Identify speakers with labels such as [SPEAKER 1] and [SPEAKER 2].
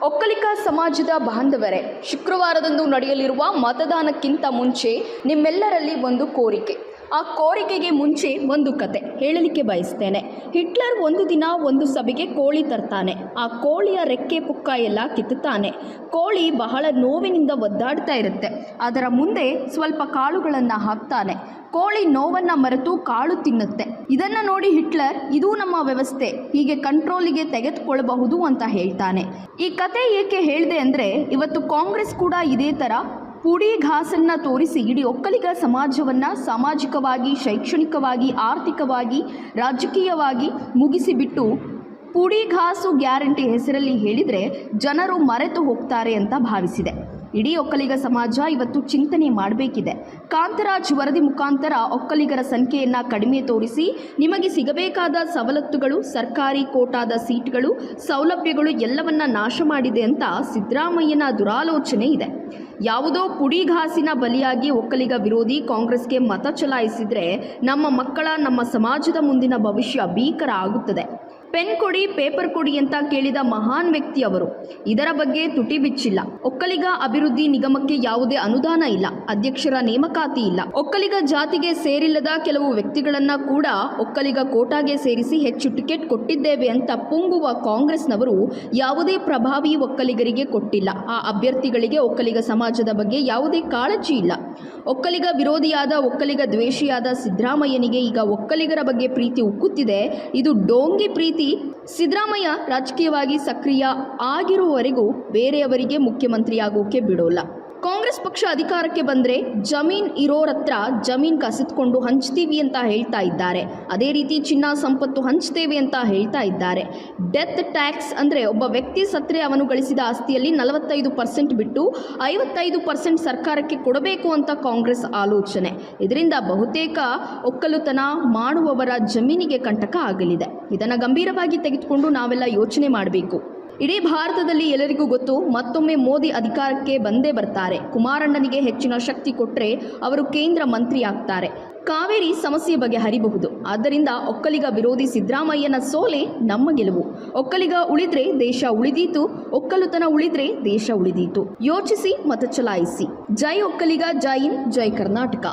[SPEAKER 1] ಒಕ್ಕಲಿಗ ಸಮಾಜದ ಬಾಂಧವರೇ, ಶುಕ್ರವಾರದಂದು ನಡೆಯಲಿರುವ ಮತದಾನಕ್ಕಿಂತ ಮುಂಚೆ ನಿಮ್ಮೆಲ್ಲರಲ್ಲಿ ಒಂದು ಕೋರಿಕೆ. ಆ ಕೋರಿಕೆಗೆ ಮುಂಚೆ ಒಂದು ಕತೆ ಹೇಳಲಿಕ್ಕೆ ಬಯಸ್ತೇನೆ. ಹಿಟ್ಲರ್ ಒಂದು ದಿನ ಒಂದು ಸಭೆಗೆ ಕೋಳಿ ತರ್ತಾನೆ. ಆ ಕೋಳಿಯ ರೆಕ್ಕೆ ಪುಕ್ಕ ಎಲ್ಲ ಕಿತ್ತುತ್ತಾನೆ. ಕೋಳಿ ಬಹಳ ನೋವಿನಿಂದ ಒದ್ದಾಡ್ತಾ ಇರುತ್ತೆ. ಅದರ ಮುಂದೆ ಸ್ವಲ್ಪ ಕಾಳುಗಳನ್ನು ಹಾಕ್ತಾನೆ. ಕೋಳಿ ನೋವನ್ನು ಮರೆತು ಕಾಳು ತಿನ್ನುತ್ತೆ. ಇದನ್ನು ನೋಡಿ ಹಿಟ್ಲರ್, ಇದು ನಮ್ಮ ವ್ಯವಸ್ಥೆ, ಹೀಗೆ ಕಂಟ್ರೋಲಿಗೆ ತೆಗೆದುಕೊಳ್ಳಬಹುದು ಅಂತ ಹೇಳ್ತಾನೆ. ಈ ಕತೆ ಏಕೆ ಹೇಳಿದೆ ಅಂದರೆ, ಇವತ್ತು ಕಾಂಗ್ರೆಸ್ ಕೂಡ ಇದೇ ಥರ ಪುಡಿ ಘಾಸನ್ನ ತೋರಿಸಿ ಇಡೀ ಒಕ್ಕಲಿಗ ಸಮಾಜವನ್ನು ಸಾಮಾಜಿಕವಾಗಿ, ಶೈಕ್ಷಣಿಕವಾಗಿ, ಆರ್ಥಿಕವಾಗಿ, ರಾಜಕೀಯವಾಗಿ ಮುಗಿಸಿಬಿಟ್ಟು ಪುಡಿ ಘಾಸು ಗ್ಯಾರಂಟಿ ಹೆಸರಲ್ಲಿ ಹೇಳಿದರೆ ಜನರು ಮರೆತು ಹೋಗ್ತಾರೆ ಅಂತ ಭಾವಿಸಿದೆ. ಇಡೀ ಒಕ್ಕಲಿಗ ಸಮಾಜ ಇವತ್ತು ಚಿಂತನೆ ಮಾಡಬೇಕಿದೆ. ಕಾಂತರಾಜ್ ವರದಿ ಮುಖಾಂತರ ಒಕ್ಕಲಿಗರ ಸಂಖ್ಯೆಯನ್ನು ಕಡಿಮೆ ತೋರಿಸಿ ನಿಮಗೆ ಸಿಗಬೇಕಾದ ಸವಲತ್ತುಗಳು, ಸರ್ಕಾರಿ ಕೋಟಾದ ಸೀಟ್ಗಳು, ಸೌಲಭ್ಯಗಳು ಎಲ್ಲವನ್ನ ನಾಶ ಮಾಡಿದೆ ಅಂತ ಸಿದ್ದರಾಮಯ್ಯನ ದುರಾಲೋಚನೆ ಇದೆ. ಯಾವುದೋ ಪುಡಿಘಾಸಿನ ಬಲಿಯಾಗಿ ಒಕ್ಕಲಿಗ ವಿರೋಧಿ ಕಾಂಗ್ರೆಸ್ಗೆ ಮತ ಚಲಾಯಿಸಿದರೆ ನಮ್ಮ ಮಕ್ಕಳ, ನಮ್ಮ ಸಮಾಜದ ಮುಂದಿನ ಭವಿಷ್ಯ ಭೀಕರ ಆಗುತ್ತದೆ. ಪೆನ್ ಕೊಡಿ, ಪೇಪರ್ ಕೊಡಿ ಅಂತ ಕೇಳಿದ ಮಹಾನ್ ವ್ಯಕ್ತಿ ಅವರು. ಇದರ ಬಗ್ಗೆ ತುಟಿ ಬಿಚ್ಚಿಲ್ಲ. ಒಕ್ಕಲಿಗ ಅಭಿವೃದ್ಧಿ ನಿಗಮಕ್ಕೆ ಯಾವುದೇ ಅನುದಾನ ಇಲ್ಲ, ಅಧ್ಯಕ್ಷರ ನೇಮಕಾತಿ ಇಲ್ಲ. ಒಕ್ಕಲಿಗ ಜಾತಿಗೆ ಸೇರಿಲ್ಲದ ಕೆಲವು ವ್ಯಕ್ತಿಗಳನ್ನ ಕೂಡ ಒಕ್ಕಲಿಗ ಕೋಟಾಗೆ ಸೇರಿಸಿ ಹೆಚ್ಚು ಟಿಕೆಟ್ ಕೊಟ್ಟಿದ್ದೇವೆ ಅಂತ ಪುಂಗುವ ಕಾಂಗ್ರೆಸ್ನವರು ಯಾವುದೇ ಪ್ರಭಾವಿ ಒಕ್ಕಲಿಗರಿಗೆ ಕೊಟ್ಟಿಲ್ಲ. ಆ ಅಭ್ಯರ್ಥಿಗಳಿಗೆ ಒಕ್ಕಲಿಗ ಸಮಾಜದ ಬಗ್ಗೆ ಯಾವುದೇ ಕಾಳಜಿ ಇಲ್ಲ. ಒಕ್ಕಲಿಗ ವಿರೋಧಿಯಾದ, ಒಕ್ಕಲಿಗ ದ್ವೇಷಿಯಾದ ಸಿದ್ದರಾಮಯ್ಯನಿಗೆ ಈಗ ಒಕ್ಕಲಿಗರ ಬಗ್ಗೆ ಪ್ರೀತಿ ಉಕ್ಕುತ್ತಿದೆ. ಇದು ಡೋಂಗಿ ಪ್ರೀತಿ. ಸಿದ್ದರಾಮಯ್ಯ ರಾಜಕೀಯವಾಗಿ ಸಕ್ರಿಯ ಆಗಿರುವವರೆಗೂ ಬೇರೆಯವರಿಗೆ ಮುಖ್ಯಮಂತ್ರಿಯಾಗೋಕೆ ಬಿಡೋಲ್ಲ. ಕಾಂಗ್ರೆಸ್ ಪಕ್ಷ ಅಧಿಕಾರಕ್ಕೆ ಬಂದರೆ ಜಮೀನ್ ಇರೋರ ಹತ್ರ ಜಮೀನ್ ಕಸಿದುಕೊಂಡು ಹಂಚ್ತೀವಿ ಅಂತ ಹೇಳ್ತಾ ಇದ್ದಾರೆ. ಅದೇ ರೀತಿ ಚಿನ್ನ ಸಂಪತ್ತು ಹಂಚ್ತೇವೆ ಅಂತ ಹೇಳ್ತಾ ಇದ್ದಾರೆ. ಡೆತ್ ಟ್ಯಾಕ್ಸ್ ಅಂದರೆ ಒಬ್ಬ ವ್ಯಕ್ತಿ ಸತ್ತರೆ ಅವನು ಗಳಿಸಿದ ಆಸ್ತಿಯಲ್ಲಿ 45% ಬಿಟ್ಟು 55% ಸರ್ಕಾರಕ್ಕೆ ಕೊಡಬೇಕು ಅಂತ ಕಾಂಗ್ರೆಸ್ ಆಲೋಚನೆ. ಇದರಿಂದ ಬಹುತೇಕ ಒಕ್ಕಲುತನ ಮಾಡುವವರ ಜಮೀನಿಗೆ ಕಂಟಕ ಆಗಲಿದೆ. ಇದನ್ನು ಗಂಭೀರವಾಗಿ ತೆಗೆದುಕೊಂಡು ನಾವೆಲ್ಲ ಯೋಚನೆ ಮಾಡಬೇಕು. ಇಡೀ ಭಾರತದಲ್ಲಿ ಎಲ್ಲರಿಗೂ ಗೊತ್ತು, ಮತ್ತೊಮ್ಮೆ ಮೋದಿ ಅಧಿಕಾರಕ್ಕೆ ಬಂದೇ ಬರ್ತಾರೆ. ಕುಮಾರಣ್ಣನಿಗೆ ಹೆಚ್ಚಿನ ಶಕ್ತಿ ಕೊಟ್ಟರೆ ಅವರು ಕೇಂದ್ರ ಮಂತ್ರಿ ಆಗ್ತಾರೆ. ಕಾವೇರಿ ಸಮಸ್ಯೆ ಬಗೆಹರಿಬಹುದು. ಆದ್ದರಿಂದ ಒಕ್ಕಲಿಗ ವಿರೋಧಿ ಸಿದ್ದರಾಮಯ್ಯನ ಸೋಲೆ ನಮ್ಮ ಗೆಲುವು. ಒಕ್ಕಲಿಗ ಉಳಿದ್ರೆ ದೇಶ ಉಳಿದೀತು, ಒಕ್ಕಲುತನ ಉಳಿದ್ರೆ ದೇಶ ಉಳಿದೀತು. ಯೋಚಿಸಿ, ಮತ ಚಲಾಯಿಸಿ. ಜೈ ಒಕ್ಕಲಿಗ, ಜೈ ಹಿಂದ್, ಜೈ ಕರ್ನಾಟಕ.